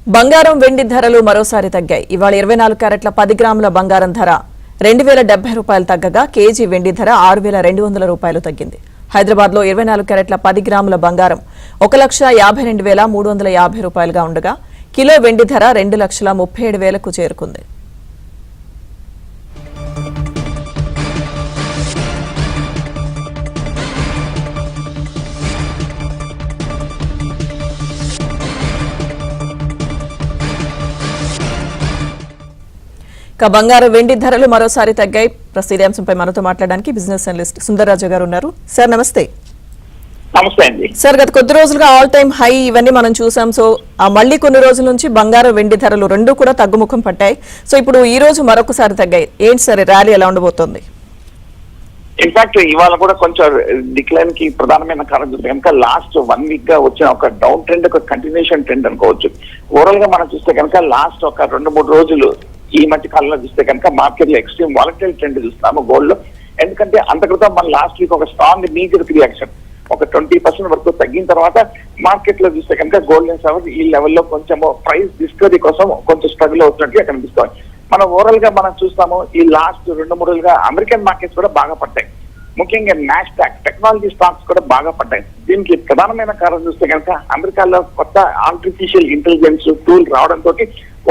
బంగారం వెండి ధరలు మరోసారి తగ్గాయి. ఇవాళ 24 క్యారెట్ల 10 గ్రాముల బంగారం ధర 2070 రూపాయలు తగ్గగా కేజీ వెండి ధర 6200 రూపాయలు తగ్గింది. హైదరాబాద్ లో 24 క్యారెట్ల 10 గ్రాముల బంగారం 1,52,350 రూపాయలుగా ఉండగా కిలో వెండి ధర 2,37,000కు చేరుకుంది. బంగారం వెండి ధరలు మరోసారి తగ్గాయి. ప్రస్తుత అంశంపై మనతో మాట్లాడడానికి బిజినెస్ అనలిస్ట్ సుందర్రాజు గారు ఉన్నారు. సార్ నమస్తే. నమస్తే అండి. సార్ గత కొద్ది రోజులుగా ఆల్ టైమ్ హై ఇవన్నీ మనం చూసాం. సో మళ్ళీ కొన్ని రోజుల నుంచి బంగారం వెండి ధరలు రెండు కూడా తగ్గుముఖం పట్టాయి. సో ఇప్పుడు ఈ రోజు మరొకసారి తగ్గాయి. ఏంటి సార్ ర్యాలీ ఎలా ఉండబోతోంది? ఇన్ఫాక్ట్ ఇవాళ కూడా కొంచెం డిక్లైన్ కి ప్రధానమైన కారణం చూస్తే కనుక లాస్ట్ 1 వీక్ గా వచ్చిన ఒక డౌన్ ట్రెండ్, ఒక కంటిన్యూషన్ ట్రెండ్ అనుకోవచ్చు. ఓవరాల్ గా మనం చూస్తే కనుక లాస్ట్ ఒక 2-3 రోజులు ఈ మధ్య కాలంలో చూస్తే కనుక మార్కెట్ లో ఎక్స్ట్రీమ్ వాలటైల్ ట్రెండ్ చూస్తున్నాము గోల్డ్ లో. ఎందుకంటే అంతక్రితం మన లాస్ట్ వీక్ ఒక స్ట్రాంగ్ నీజర్ రియాక్షన్ ఒక 20% వరకు తగ్గిన తర్వాత మార్కెట్ లో చూస్తే కనుక గోల్డ్ అండ్ సిల్వర్ ఈ లెవెల్లో కొంచెం ప్రైస్ డిస్కవరీ కోసం కొంచెం స్ట్రగుల్ అవుతున్నట్టుగా కనిపిస్తుంది. మనం ఓవరాల్ గా మనం చూస్తాము ఈ లాస్ట్ 2-3 రోజులుగా అమెరికన్ మార్కెట్స్ కూడా బాగా పడ్డాయి. ముఖ్యంగా నాస్డాక్ టెక్నాలజీ స్టాక్స్ కూడా బాగా పడ్డాయి. దీనికి ప్రధానమైన కారణం చూస్తే కనుక అమెరికాలో కొత్త ఆర్టిఫిషియల్ ఇంటెలిజెన్స్ టూల్ రావడంతో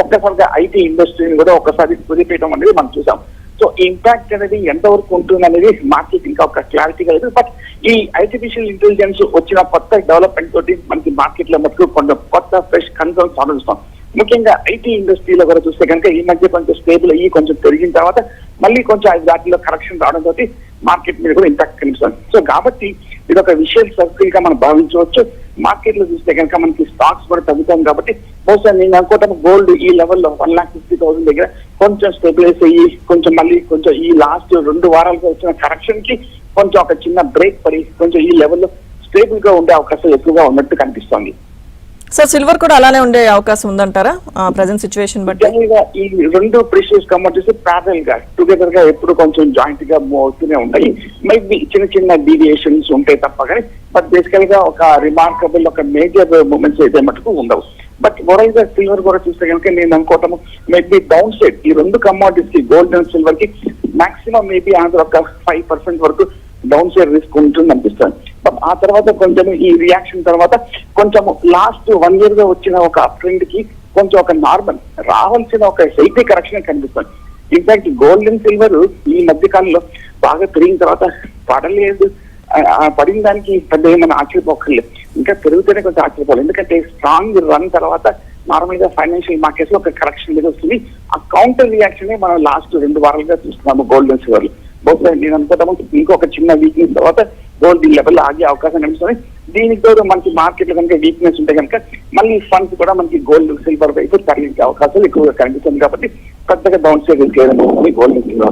ఒక్కసారిగా ఐటీ ఇండస్ట్రీని కూడా ఒక్కసారి కుదిపేయడం అనేది మనం చూసాం. సో ఈ ఇంపాక్ట్ అనేది ఎంతవరకు ఉంటుంది అనేది మార్కెట్ ఇంకా ఒక క్లారిటీగా లేదు. బట్ ఈ ఆర్టిఫిషియల్ ఇంటెలిజెన్స్ వచ్చిన కొత్త డెవలప్మెంట్ తోటి మనకి మార్కెట్ లో మటుకు కొంచెం కొత్త ఫ్రెష్ కన్సర్న్స్ సాధిస్తాం. ముఖ్యంగా ఐటీ ఇండస్ట్రీలో కూడా చూస్తే కనుక ఈ మధ్య కొంచెం స్టేబుల్ అయ్యి కొంచెం పెరిగిన తర్వాత మళ్ళీ కొంచెం వాటిలో కరెక్షన్ రావడంతో మార్కెట్ మీద కూడా ఇంపాక్ట్ కనిపిస్తుంది. సో కాబట్టి ఇది ఒక విషయం సర్కిల్ గా మనం భావించవచ్చు. మార్కెట్ లో చూస్తే కనుక మనకి స్టాక్స్ కూడా తగ్గుతాం కాబట్టి బహుశా నేను అనుకోవటం గోల్డ్ ఈ లెవెల్లో 1,50,000 దగ్గర కొంచెం స్టెబిలైజ్ అయ్యి కొంచెం మళ్ళీ కొంచెం ఈ లాస్ట్ 2 వారాలుగా వచ్చిన కరెక్షన్ కి కొంచెం ఒక చిన్న బ్రేక్ పడి కొంచెం ఈ లెవెల్లో స్టేబుల్ గా ఉండే అవకాశం ఎక్కువగా ఉన్నట్టు కనిపిస్తోంది. సార్ సిల్వర్ కూడా అలానే ఉండే అవకాశం ఉందంటారా ప్రెజెంట్ సిచ్యువేషన్ బట్టి? ఈ 2 ప్రెషియస్ కమోడిటీస్ ప్యారల్ గా టుగెదర్ గా ఎప్పుడు కొంచెం జాయింట్ గా మూవ్ అవుతూనే ఉంటాయి. మేబీ చిన్న డీవియేషన్స్ ఉంటాయి తప్ప కానీ బట్ బేసికల్ గా ఒక రిమార్కబుల్ ఒక మేజర్ మూమెంట్స్ అయితే మటుకు ఉండవు. బట్ ఓవరాల్ గా సిల్వర్ కూడా చూస్తే కనుక నేను అనుకోవటం మేబీ డౌన్ సైడ్ ఈ 2 కమోడిటీస్ కి గోల్డ్ అండ్ సిల్వర్ కి మాక్సిమం మేబీ అందులో ఒక 5% వరకు డౌన్ సైడ్ రిస్క్ ఉంటుంది అనిపిస్తుంది. బట్ ఆ తర్వాత కొంచెం ఈ రియాక్షన్ తర్వాత కొంచెం లాస్ట్ 1 year గా వచ్చిన ఒక అప్ ట్రెండ్ కి కొంచెం ఒక నార్మల్ రావాల్సిన ఒక హెల్తీ కరెక్షన్ కనిపిస్తుంది. ఇన్ఫాక్ట్ గోల్డ్ అండ్ సిల్వర్ ఈ మధ్య కాలంలో బాగా పెరిగిన తర్వాత పడలేదు, పడిన దానికి పెద్ద ఏమైనా ఆశ్చర్యపోకర్లేదు, ఇంకా పెరుగుతూనే కొంచెం ఆశ్చర్యపోవాలి. ఎందుకంటే స్ట్రాంగ్ రన్ తర్వాత నార్మల్ గా ఫైనాన్షియల్ మార్కెట్స్ లో ఒక కరెక్షన్ మీద వస్తుంది. ఆ కౌంటర్ రియాక్షన్ మనం లాస్ట్ 2 వారాలుగా చూస్తున్నాము గోల్డ్ అండ్ సిల్వర్. బహుశా నేను అనుకుంటాము ఇంకొక చిన్న వీక్నెస్ తర్వాత గోల్డ్ ఈ లెవెల్ ఆగే అవకాశం కనిపిస్తుంది. దీనికి తోడు మనకి మార్కెట్ లో కనుక వీక్నెస్ ఉంటే కనుక మళ్ళీ ఫండ్స్ కూడా మనకి గోల్డ్ సిల్వర్ వైపు తరలించే అవకాశాలు ఎక్కువగా కనిపిస్తుంది. కాబట్టి పెద్దగా డౌన్ సైడ్ గోల్డ్ సిల్వర్